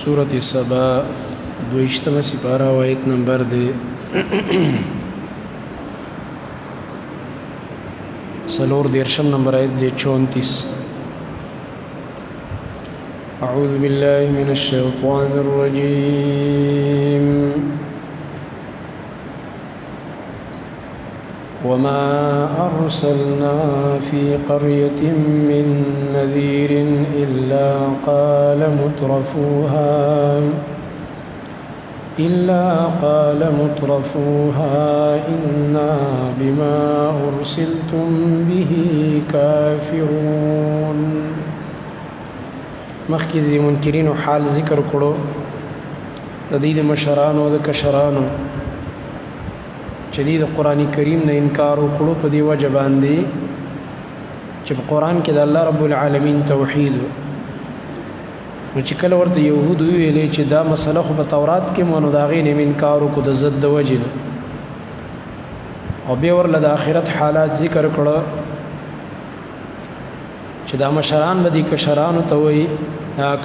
سورة سبا دویشتمه سپارہ آیت نمبر دے سلور دیرشم نمبر آیت دے 34. اعوذ باللہ من الشیطان الرجیم وما أرسلنا في قرية من نذير إلا قال مترفوها إنا بما أرسلتم به كافرون. مخکې د منکرینو حال ذکر کړو، د دې د مشرانو او د کشرانو چې د قرآن کریم نه انکار وکړو په دې وجه باندې چې په قرآن کې د الله رب العالمین توحید نو چې کله ورته یهود ویلې چې دا مسله خو په تورات کې مو نو د هغې نه انکار وکړو د ضد د وجې نه، او بیا ورله د آخرت حالات ذکر کړه چې دا مشران به دې کشرانو ته وایي،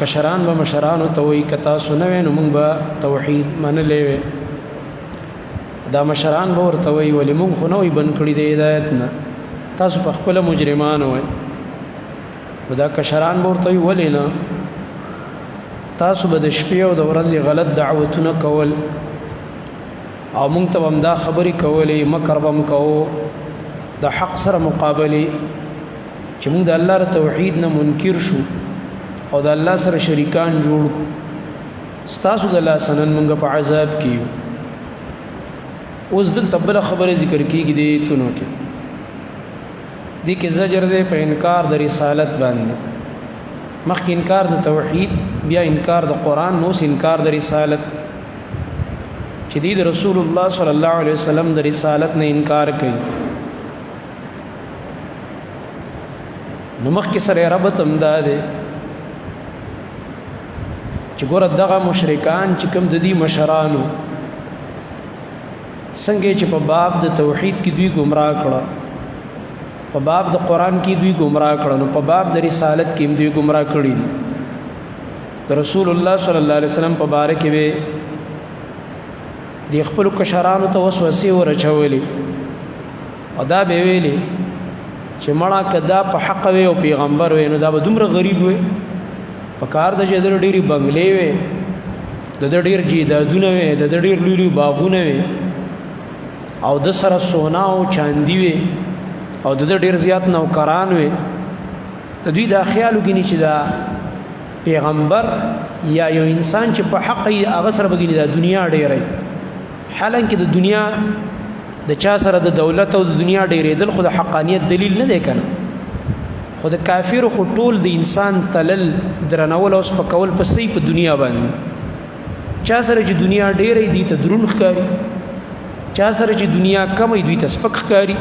کشران به مشرانو ته وایي که تاسو نه وی نو موږ به توحید منلی وی. دا مشران به ورته وایي ولې موږ خو نه وی بند کړي د هدایت نه، تاسو په خپله مجرمان وئ. نو دا کشران به ورته وایي ولې نه، تاسو به د شپې او د ورځې غلط دعوتونه کول او موږ ته به هم دا خبرې کولې، مکر به هم کوو د حق سره مقابلې چې موږ د الله د توحید نه منکر شو او د الله سره شریکان جوړ کړو، ستاسو د لاسه نن موږ په عذاب کې یو. اوس دلته بله خبره ذکر کېږي د ایتونو کې، دې کې زجر دی په انکار د رسالت باندې. مخکې انکار د توحید، بیا انکار د قرآن، نو اوس انکار د رسالت چې دې د رسول الله صلی الله علیه وسلم د رسالت نه انکار کوي. نو مخکې سره ربط هم دا دی چې ګوره دغه مشرکان چې کوم د دې مشرانو څنګه چې په باب د توحید کې دوی گمراه کړه، په باب د قرآن کې دوی گمراه کړه، نو په باب د رسالت کې هم دوی گمراه کړي. د رسول الله صلی الله علیه وسلم په باره کې به د خپلو کشرانو ته وسوسې ورچولې او دا به ویلې چې مړه که دا په حق وي او پیغمبر وي نو دا به دومره غریب وي، په کار د چې د ډېرې بنګلې وي، د ډېر جیدادونه وي، د ډېر لوی لوی باغونه وي او د سره سونا او چاندي وي او د ډېر زیات نوکران وي. د دوی دا خیال وکړي چې دا پیغمبر یا یو انسان چې په حق یې هغه سره بګیني دا دنیا ډېره، حالانکه د دنیا د چا سره د دولت او د دنیا ډېرېدل خو د حقانیت دلیل نه دی کنه، خو د کافرو خو ټول د انسان تلل درنول او سپکول په صحیح په دنیا باندې. چا سره چې دنیا ډېره دی ته درون ښکاري، چا سره چې دنیا کم دوی ته سپک ښکاري.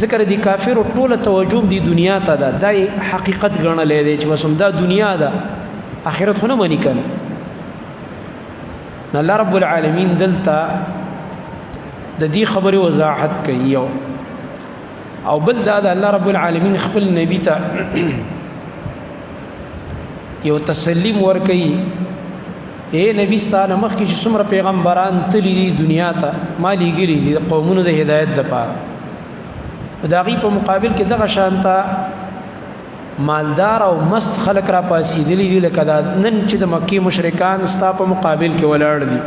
ذکر دی کافرو ټوله توجه دی دنیا ته ده، دا حقیقت ګڼلی دی چې بس دا دنیا ده، آخرت خو نه مني کنه. نو الله رب العالمین دلته د دې خبرې وضاحت کوي یو، او بل دا د الله رب العالمین خپل نبی ته یو تسلیم ورکوي، اے نبی ستانه مخکې چې څومره پیغمبران تللی دي دنیا ته ما لیږلي دي د قومونو د هدایت دپاره، د هغې په مقابل کې دغه شانته مالدار او مست خلک را پاسېدلي دي لکه دا نن چې د مکې مشرکان ستا په مقابل کې ولاړ دي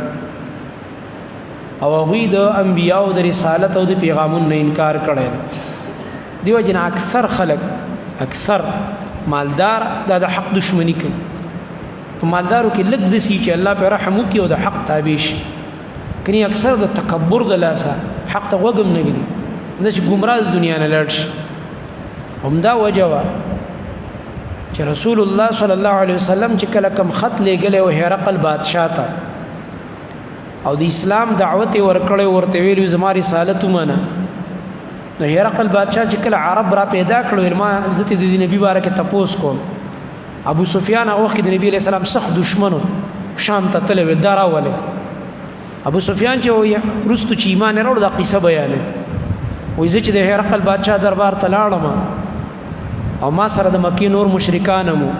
او هغوی د انبیاو د رسالت او د پیغامونو نه انکار کړی. دیو جن اکثر خلک، اکثر مالدار دا د حق دشمنی کوي. په مالدارو کې لږ دسي چې الله په رحم وکړي او د حق تابع شي، کني اکثر د تکبر د لاسه حق ته غوږ هم نه ږدي، دا چې ګمراه د دنیا نه لاړ شي. همدا وجه وه چې رسول الله صلی الله علیه وسلم چې کله کم خط لیږلی و هرقل بادشاه ته او د اسلام دعوت یې ورکړی، ورته ویلي زما رسالت ومنه، نو هرقل بادشاہ چې کله عرب را پیدا کړو ما عزت د نبی بارکه تپوس کو ابو سفیان هغه وخت د نبی علیہ السلام سخت دشمنو شام ته تلل ودار اوله ابو سفیان چې رستو چې ایمان وروړ د قصه بیان وي چې د هرقل بادشاہ دربار ته لاړم او ما سره د مکی نور مشرکان مو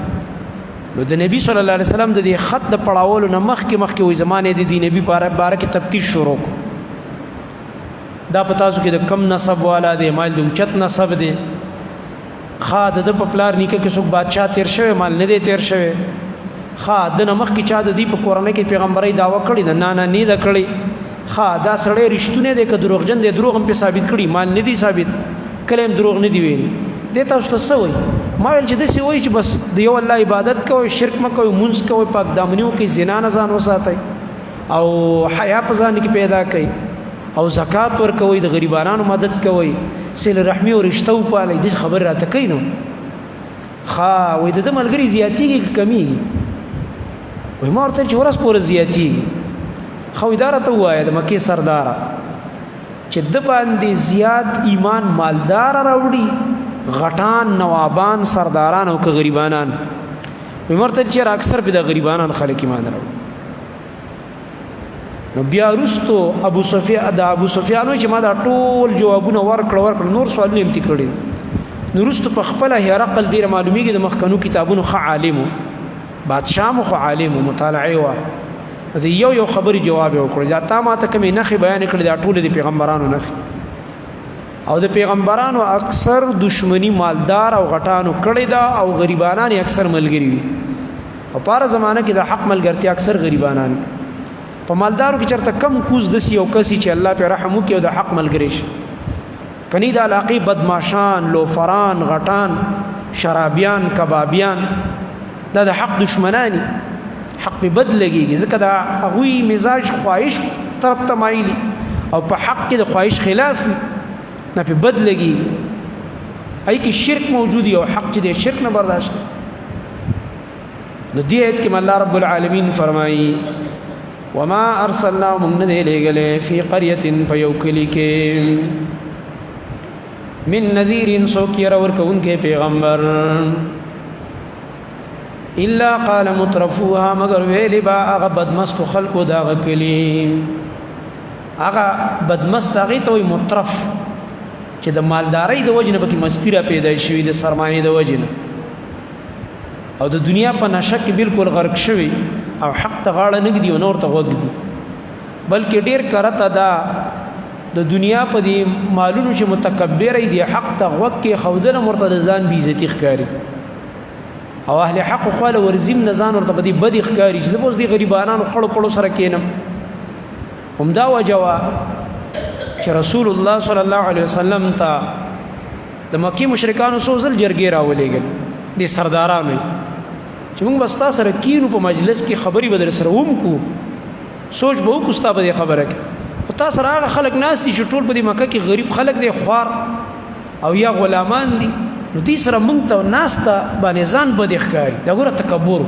نو د نبی صلی الله علیه وسلم د دې خط د پړاولو نه مخکې وي زمانه د دې نبی بارکه تفتیش شروع دا پتا سو کې د کم نسب والا دی مال د اوچت نسب دی خا د پپلار نیکه کې څوک بادشاہ تیر شوی مال نه دی تیر شوی خا د نمخ کې چا د دې په کورنۍ کې پیغمبري داوا کړی نه نه د کړی خا دا سړی رښتونه دی که دروغجن دی دروغ هم په ثابت کړي مال نه دی ثابت کلم دروغ نه دی ویل د تاسو ته سوي ما ویل چې دسی وای چې بس د یو الله عبادت کوي شرک مکوي مونږ کوي پاک دامنیو کې زنا نه ځان وساتي او حیا په ځان کې پیدا کوي او زکات ورکوي د غریبانو مدد کوي سیل رحمی او رشتو پالي د خبر راته کوي نو خا وای د ملګری زیاتیږي کمیږي وای ما ورته چې ورس پور زیاتیږي خو اداره ته وای د مکی سردار چې د باندې زیات ایمان مالدار راوړي غټان نوابان سرداران او که غریبانان وای مرته چې اکثر به د غریبانان خلک ایمان راوړي نو بیا رستو ابو سفیان چې ما دا ټول جوابونه ورکړ نور سوالونه امتی کړي نو رستو په خپل هرقل ډیر معلومیږي د مخکنو کتابونو خ عالمو بادشاہ مخ عالمو مطالعه وا د یو خبري جواب وکړي دا تا ما ته کوم نه بیان کړي دا ټول د پیغمبرانو نه او د پیغمبرانو اکثر دشمنی مالدار او غټانو کړي دا او غریبانان اکثر ملګری وي او پاره زمانہ کې د حق ملګرتي اکثر غریبانان په مالدارو کې چرته کم کوز دسی او کسي چې الله په رحم وکي او د حق ملګری شي کني د علاقه بدمعشان لوفران غټان شرابيان کبابيان دا د حق دشمنانی حق په بد لګيږي ځکه دا هغوی مزاج خواهش طرف ته مایلی او په حق کې د خواهش خلاف نه په بد لګي اي کې شرک موجود او حق چې د شرک نه برداشت نو دې ایت کې الله رب العالمین فرمایي وما ارسلنا من لګلې فی قريه فیوکلی کې من نذیر سوکیر ورکون کې پیغمبر الا قال مترفوها مگر ویلی با هغه بدمست خلقو دا غکلی هغه بدمست هغه ته مترف چې د مالدارۍ د وجنه پکې مستی را پیدا شوی د سرمایه د وجنه او د دنیا په نشه کې بالکل غرق شوی او حق ته غاړه نګدي او نور ته وګدي بلکې ډیر کرته دا د دنیا په دې مالونو چې متکبر دي حق ته وګ کې خودنه مرتد ځان بي عزت ښکاری او اهل حق خو له ورزم نزان ورته بدی بدی ښکاری چې زبوس دي غریبانو خړو پړو سره کینم همدا وجوا چې رسول الله صلی الله علیه وسلم ته د مکی مشرکانو سوزل جرګې راولېګل دي سردارانو چې موږ بس تاسو سره کینو په مجلس کې خبري بدل سره ووم کو سوچ به وکستا به خبره کې خو تاسو راغه خلک ناس دي چې ټول په دې مکه کې غریب خلک دي خوار او یا غلامان دي نو دې سره موږ ته ناس ته باندې ځان بد ښکاری دا ګوره تکبر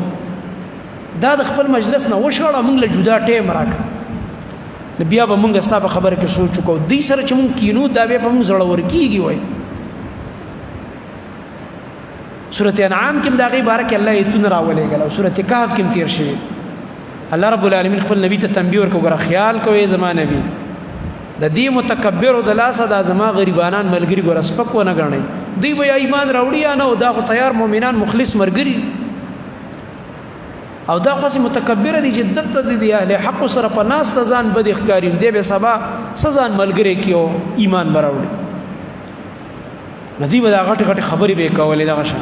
دا د خپل مجلس نه وشړه موږ له جدا ټیم راکړه بیا به موږ ستا په خبره کې سوچ وکړو دې سره چې موږ کینو دا به په موږ زړه ورکیږي وای سورۃ انعام کې دا غي بارک الله ایتون راولېګل او سورۃ کهف کې تیر شي الله رب العالمین خپل نبی ته تنبیه ورکوي خیال کوي زمانه نبی د دې متکبر او د لاسه د ازما غریبانان ملګری ګور سپک و نه غړني دی به ایمان راوړي یا نه دا خو تیار مؤمنان مخلص مرګري او دا خاص متکبر دي چې دته دي اهل حق سره په ناس ځان بد اخکاریم دی به سبا سزان ملګری کیو ایمان براوړي ندی ودا غټ خبرې به کولې دا غشا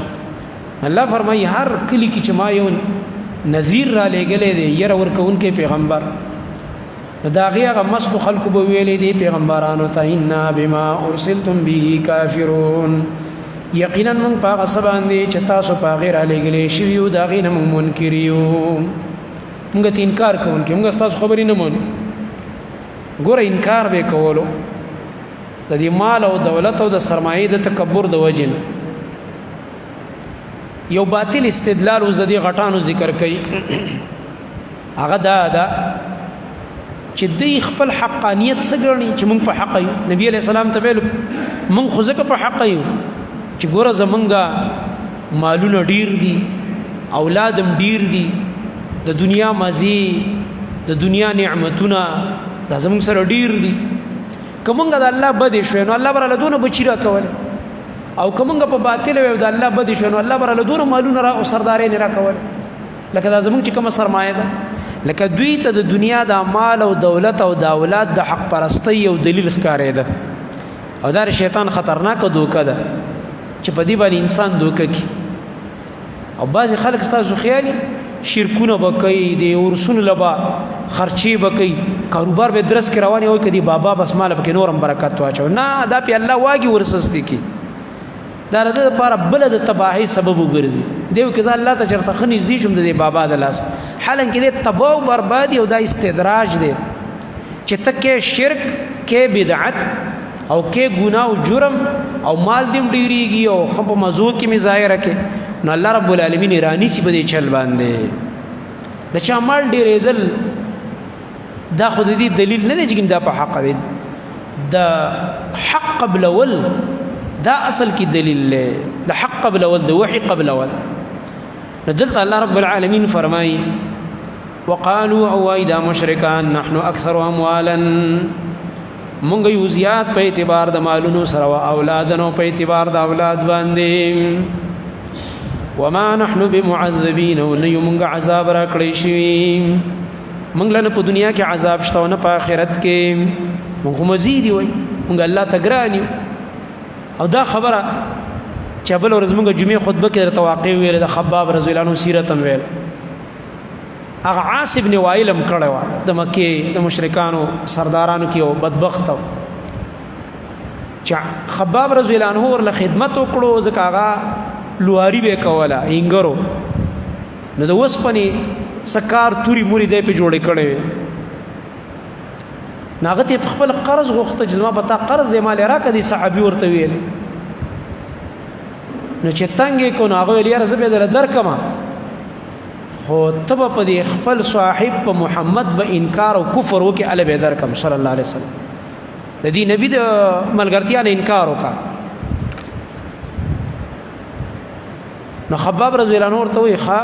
الله فرمایي هر کلی کې چې ما یو نذیر را لګلې دی ير ورکون کې پیغمبر دا غیغه مسخ خلق به ویلې دي پیغمبرانو ته ان بما ارسلتم به کافرون یقینا من پاغه سبان دي چې تاسو پاغه را لګلې شیو دا غینه من منکریو موږ ته انکار کوونکې موږ تاسو خبرې نه مون ګوره انکار به کولو د دې مال او دولت او د سرمایې د تکبر د وجن یو باطل استدلال وز د غټانو ذکر کوي هغه دا چې دوی خپل حقانیت څه ګڼي چې موږ په حق یو. نبی علیہ السلام ته ویل موږ خو ځکه په حق یو چې ګوره زمونږ مالونه ډیر دي، اولادم ډیر دي، د دنیا مزي د دنیا نعمتونه دا زمونږ سره ډیر دي. که مونږ د الله بد شو نو الله براله دونه بچی را کول، او که مونږ په باطل وي د الله بد شو نو الله براله دونه مالونه را او سردارې نه را کول. لکه دا زمونږ چې کومه سرمایه ده، لکه دوی ته د دنیا د مال او دولت او د اولاد د حق پرستی او دلیل ښکارېده. او دا شیطان خطرناکه دوکه ده چې په دې باندې انسان دوکه کی. او بعضې خلک ستاسو خیالي شرکونه به کوي، د ورسونو لبا خرچې به کوي، کاروبار به درس کې روانې وي، که دی بابا بس ماله پکې نورم برکت واچو. نه، دا پې الله واګي ورسستی کی، دا د ده لپاره بله د تباهۍ سبب وګرځي. دیو که زه الله ته چېرته ښه نږدې شم د دې بابا د لاس، حالانکې دی تباه او بربادي او دا استدراج دی چې ته کې شرک، کې بدعت او کې ګناه او جرم او مال دې ډېرېږي او ښه په مزو کې مې ظاهره کې، نو الله رب العالمین رانیسي په دې چل باندې. د چا مال ډېرېدل دا خو د دې دلیل نه دی چې دا په حق دی. د حق قبلول دا اصل کې دلیل دی، د حق قبلول، د وحي قبلول. نو دلته الله رب العالمین فرمایي وقالوا او دا مشرکان نحن اکثر اموالا، مونږ یو زیات په اعتبار د مالونو سره او اولادونو په اعتبار د اولاد باندې. وما نحن بمعذبین، او نه یو مونږ عذاب را کړی شوي. مونږ له نه په دنیا کې عذاب شته او نه په آخرت کې. مونږ خو مزید وایي، مونږ الله ته ګران یو. او دا خبره چې بل ورځ مونږ جمعې خطبه کې درته واقع ویل د خباب رضی الله عنه سیرت هم ویل. هغه عاص ابن وائل هم کړی وه د مکې د مشرکانو سردارانو کې، یو بدبخت و چې خباب رضی الله عنه ورله خدمت وکړو، ځکه هغه لواري به کوله اینګرو، نو د اوسپنې سکار توري موري دی پې جوړې کړی وې. نو هغه ته یې په خپل قرض غوښته چې زما په تا قرض دی، مال یې راکړه. دې صحابي ورته ویل، نو چې تنګ یې کړو نو هغه ویل یاره زه به یې درله درکړم، خو ته به په دې خپل صاحب په محمد به انکار او کفر وکړې، هله به یې درکړم صلی الله علیه وسلم. د دې نبي د ملګرتیا نه انکار وکړه. نو خباب رضی الله عنه ورته وایي ښه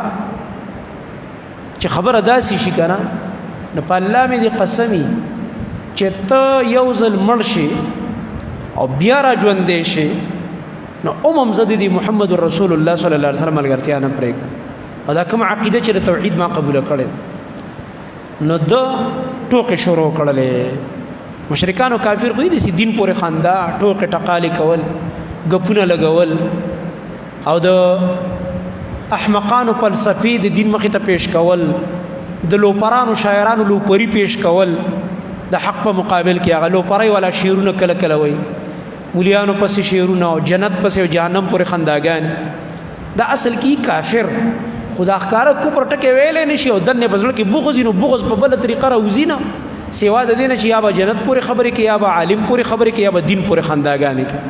چې خبره داسې شي که نه، نو په الله مې دې قسمي چې ته یو ځل مړ شي او بیا را ژوندی شي، نو زه د محمد رسول الله صلی الله علیه وسلم ملګرتیا نه پرېږدم. او دا کومه عقیده چې د توحید ما قبوله کړې، نو ده ټوکې شروع کړلې. مشرکانو کافر خو یې داسې دین پورې خندا، ټوکې ټقالې کول، ګپونه لګول، او د احمقانو فلسفې د دین مخې ته پیش کول، د لوپرانو شاعرانو لوپري پیش کول د حق په مقابل کې. هغه لوپرۍ والا شعرونه کله کله وایي، مولیانو پسې شعرونه او جنت پسې او جهنم پورې خنداګانې. دا اصل کې کافر خدا ښکاره کفر ټکې ویلی نه شي، او دنې په زړه کې بغض وي، نو بغض په بله طریقه راوځي نه، سوا د دې نه چې یا به جنت پورې خبرې کوي، یا به عالم پورې خبرې کوي، یا به دین پورې خنداګانې کوي.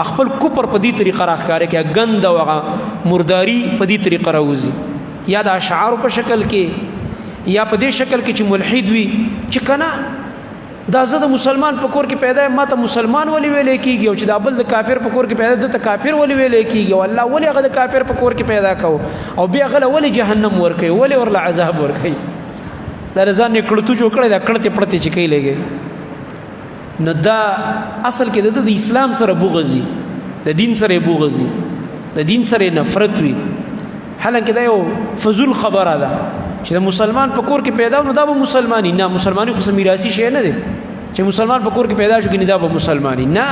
خپل کفر په دې طریقه راښکاره کوي، ګند او هغه مرداري په دې طریقه راوځي، یا د اشعارو په شکل کې، یا په دې شکل کې چې ملحد وي چې که نه دا زه د مسلمان په کور کې پیدا یم، ما ته مسلمان ولې ویلی کېږي، او چې دا بل د کافر په کور کې پیدا ده ته کافر ولې ویلی کېږي، او الله ولې هغه د کافر په کور کې پیدا کو، او بیا هغه له ولې جهنم ورکوي، ولې ورله عذاب ورکوي. دا د ځان یې کړتو جوړ کړی، دا کړتې پړتې چې کوي لګي. نو دا اصل کې د اسلام سره بغضي، د دین سره بغضي، د دین سره نفرت وي. حالانکه دا یو فضول خبره ده چې د مسلمان په کور کې پیدا نو دا به مسلمانی نه، مسلمانی خو میراثي شی نه دی چې مسلمان په کور کې پیدا شو کې دا به مسلمانی نه،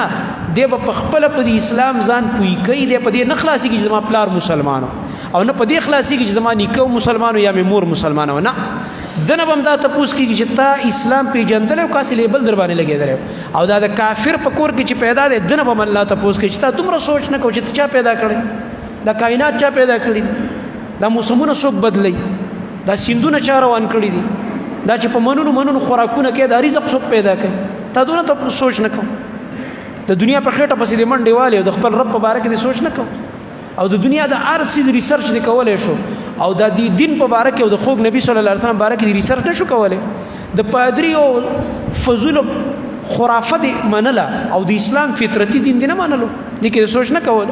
دی به په خپل په د اسلام ځان پوي کوي، دی په دې نه خلاصي کې زما پلار مسلمانو، او نه په دې خلاصي کې زما نیکه مسلمانو یا مور مسلمانو، نه دنه بم دا تپوس کېږي چې تا اسلام پیژندل او کاسې لیبل در باندې لګېدلی، او دا د کافر په کور کې چې پیدا دی دنه بم الله تپوس کوي چې تا دومره سوچ نه کوي چې ته چا پیدا کړی، دا کائنات چا پیدا کړي، دا موسمونه څوک بدلی، دا سیندونه چا روان کړي دي، دا چې په منونو خوراکونه کې دا رزق څوک پیدا کوي، تا دونه ته سوچ نه کوم. د دنیا په خېټه پسې د منډې والي او د خپل رب په باره کې د سوچ نه کوم، او د دنیا د هر څیز ریسرچ دی کولی شو، او د دین په باره کې او د خوږ نبی صلی الله علیه وسلم باره کې د ریسرچ نه شو کولی. د پادری او فضول خرافه دی منله او د اسلام فطرتي دین دی نه منلو دي کې سوچ نه کول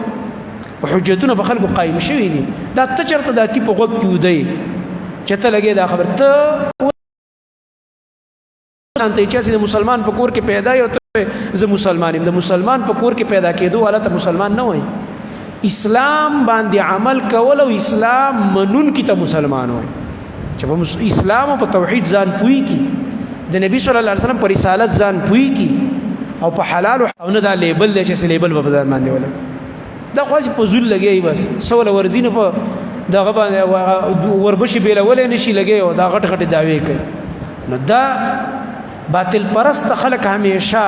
او حجتونه په خلکو قائم شوي دي دا ته چرته د تی په غوږ کې ودی چې ته لګې دا خبر ته انته چې د مسلمان په کور کې پیدا یو ته زه مسلمان یم د مسلمان په کور کې پیدا کېدو حالت مسلمان نه وای اسلام باندې عمل کول او اسلام منون کی ته مسلمان وای چې په اسلام او په توحید ځان پوي کی د نبی صلی الله علیه وسلم پر رسالت ځان پوي کی او په حلال او نه دا لیبل دی چې لیبل په ځان باندې ولا دا خاص په زول لګي بس سوال ورزینه په دغه باندې وربشي بیل ولې نشي لګي او دا غټ غټ دعوی کوي نو دا باطل پرست خلق همیشه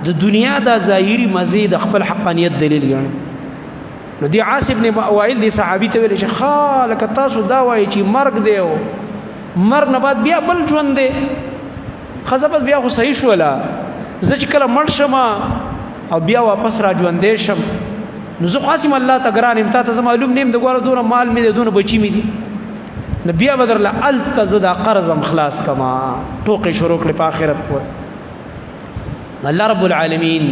د دنیا د ظاهری مزید خپل حقانیت دلیل ګڼي نو دی عاصم بن وائل دی صحابي ته ویل چې خالق تاسو دا وایي چې مرګ دی او مرګ نه بعد بیا بل ژوند دی خزبت بیا خو صحیح شولا زه چې کله مړ شم او بیا واپس را ژوندې شم نو زه قاسم الله تګران امتا ته معلوم نیم د ګوره دونه مال مې دونه بچی مې دي نبي بدر لا التزدا قرضم خلاص کما ټوکې شروع کړې په آخرت پر الله رب العالمین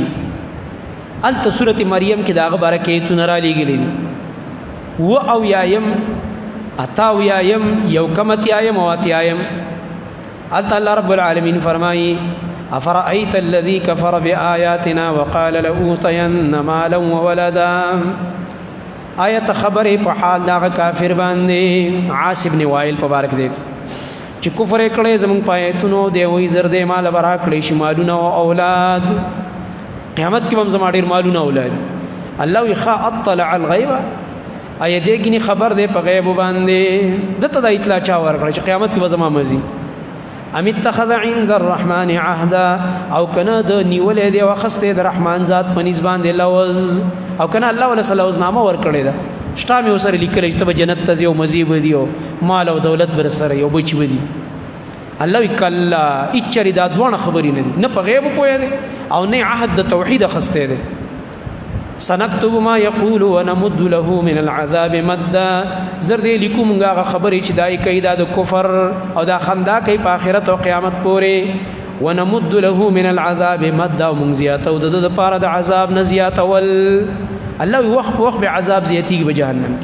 الت سورۃ مریم کې داغه بارکه ته را لېګلې و او یایم اتا و یایم یو کمت یایم او ات یایم الت الله رب العالمین فرمایي افرأيت الذي كفر بآياتنا وقال لأوتين مالا وولدا آیت خبر په حال دا کافر باندې عاص بن وائل مبارک دی چې کفر کړي زمون پایتونو دی وې زر دې مال برا کړي شي مالونه او اولاد قیامت کې هم زما ډیر مالونه اولاد الله يخا اطلع الغيب اي دې کې خبر دی په غیب باندې دته د اطلاع چا ورکړي چې قیامت کې زما مزي ام اتخذ عند الرحمن عهدا او کنه د نیولې دی واخسته د رحمان ذات په نسبان دی لوز او کنه الله ولا سلوز نامه ور کړی دا شتا مې وسره لیکل چې ته جنت ته یو مزيب دیو مال او دولت بر سره یو بچ ودی الله وکلا اچری دا دوه خبرې نه په غیب پوهه دی او نه عهد د توحید خسته دی سنكتب ما يقول ونمد له من العذاب مدا زر دې لیکوم غا خبرې چې دای کوي دا د کفر او دا خندا کوي په آخرت او قیامت پورې ونمد له من العذاب مدا ومنزيات او د پاره د عذاب نزيات ول الله وخ بعذاب زيتي بجهنم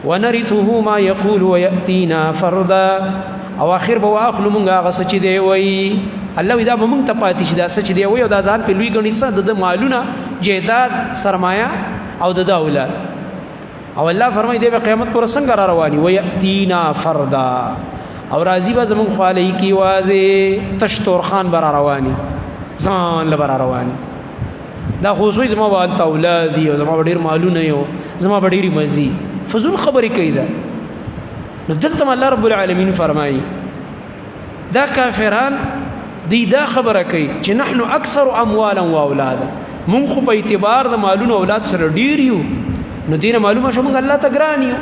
ونرثه ما يقول وياتينا فردا او اخر به واخلو مونږه غس چې دی وای الله دا به مونږ ته پاتې شي دا سچ دی وای او دا ځان په لوی غني سره د مالونه جیداد سرمایا او د اولاد او الله فرمای دی په قیامت پر څنګه را رواني وياتينا فردا او راضی به زمون خالی کی واځي تشتور خان بر رواني ځان لبر رواني دا خصوصي زما والد اولاد او زما ډیر مالونه یو زما ډیری مزي فزول خبرې کوي دا نو دلته الله رب العالمین فرمایي دا کافران دی دا خبره کوي چې نحنو اکثر اموالا و اولادا مونږ خو په اعتبار د مالونو اولاد سره ډیر یو نو دینه معلومه شو مونږ الله تګران یو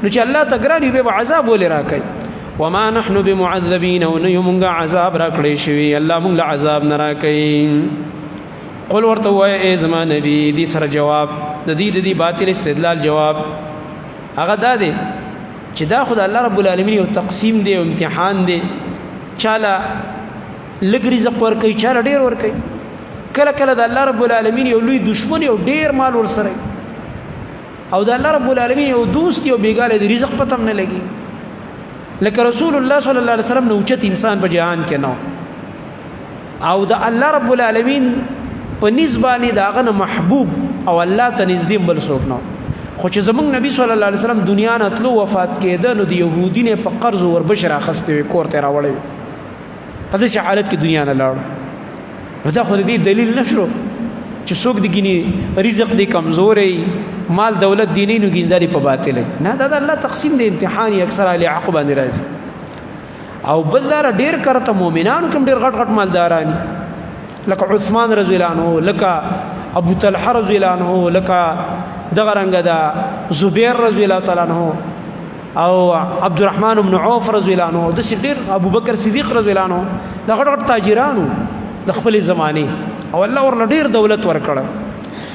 نو چې الله تګران یو به عذاب ولې راکړي وما نحن بمعذبين ونيومغا عذاب راکړي شوی الله مونږ له عذاب نه راکړي قل ورته وای ای زما نبی دې سره جواب د دې باطل استدلال جواب هغه دا دی چې دا خدای الله رب العالمین یو تقسیم دی او امتحان دی چاله لګ رزق ور کوي چاله ډیر ور کوي کله کله د الله رب العالمین یو لوی دشمن یو ډیر مال ور سره او د الله رب العالمین یو دوست یو بیګاله د رزق پتم نه لګي لکه رسول الله صلی الله علیه وسلم نو چت انسان په جهان کې نو او د الله رب العالمین په نسبانه داغه محبوب او الله ته نږدې بل څوک نو خو چې زمونږ نبی صلی الله علیه وسلم دنیا نه تلو وفات کېده نو د يهودي نه په قرض ور بشرا خسته کور ته راوړی په دې حالت کې دنیا نه لاړ دا خو دې دلیل نشو چې څوک د ګینی رزق دی کمزوري مال دولت دیني نو ګینداري په باطل نه دا الله تقسیم دی امتحان اکثر علی عقبه ناراضي او بلدار ډیر کرته مؤمنانو کوم ډیر غټ غټ مالدارانی لکه عثمان رضی الله عنه لکه ابو طلحه رضی الله عنه لکه دغه رنګ دا زبیر رضی الله تعالی عنہ او عبد الرحمن بن عوف رضی الله عنه د صدیق ابو بکر صدیق رضی الله عنه دا غټ تاجرانو د خپل زمانه او الله ور ډیر دولت ورکړه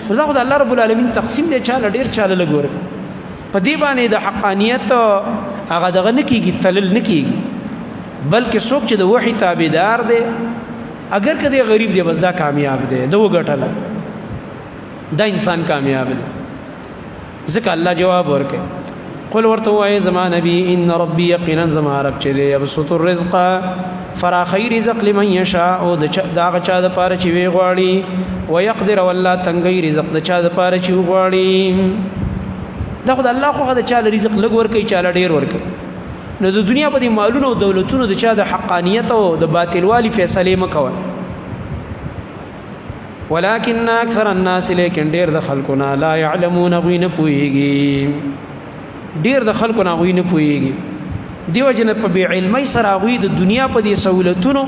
دا خدای الله رب العالمین تقسیم دی چاله ډیر چاله لګور په دې باندې د حقانیت هغه دغه نکیږي تلل نکیږي بلکې څوک چې د وحي تابعدار دی اگر کدی غریب دی بس دا کامیاب دی دا وګټل دا انسان کامیاب دی ځکه الله جواب ورکړي قل ورته وای زما نبی ان ربي یقینا زما رب چې دی یبسط الرزق فراخی رزق لمن یشاء او دا غچا د پاره چې وی غواړي ويقدر والله تنګي رزق د چا د پاره چې غواړي دا خدای الله خو د چا رزق لګ ور کوي چا ډیر ور کوي نو د دنیا په دې مالونو او دولتونو د چا د حقانیت او د باطل والی فیصله مکوه ولكن اکثر الناس لیکن ډیر د خلقنا لا يعلمون غوینه پويږي ډیر د خلقنا غوینه پويږي دیو جن په بی علمي سره غوي د دنیا په دې سہولتونو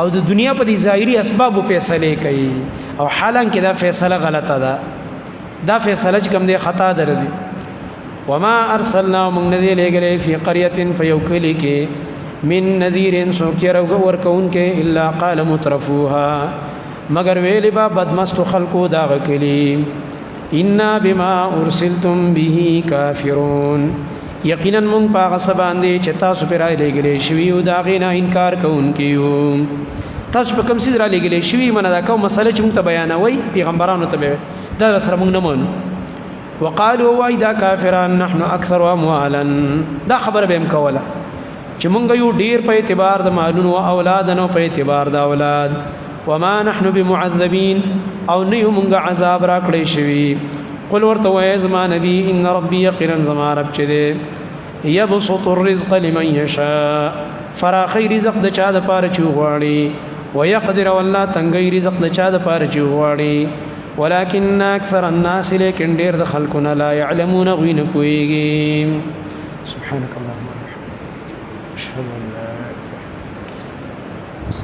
او د دنیا په دې ظاهري اسباب فیصله کوي او حالانکه دا فیصله غلطه ده دا فیصله چې کوم دی خطا ده وما ارسلنا من نذير لګلې فی قريه فیوکلی کې من نذير سوکیر ورکون کې الا قال مترفوها مگر ویلی با بدمست خلقو دا غکلی ان بما ارسلتم به کافرون یقینا من پاغه سباندې چې تاسو پر راي لګلې شوی او دا غینا انکار کوونکیو تاسو په کوم سید را لګلې شوی منه دا کوم مسله چې موږ ته بیانوي پیغمبرانو ته دا سره موږ نه مون وقالوا واذا كافرون نحن اكثر اموالا دا خبر به کوله چې مونږ یو ډیر په اعتبار د مالونو او اولادونو په اعتبار د اولاد وما نحن بمعذبين او نه مونږ عذاب را کړی شوی قل ورته وای زما نبی ان ربي يقينا زما رب چې دی يبسط الرزق لمن يشاء فراخي رزق د چا د پاره چې غواړي ويقدر والله تنګي رزق د چا د پاره چې غواړي ولكن اكثر الناس لكن دير دخل كنا لا يعلمون غين كويغي سبحانك اللهم وبحمدك اشهد ان لا اله الا انت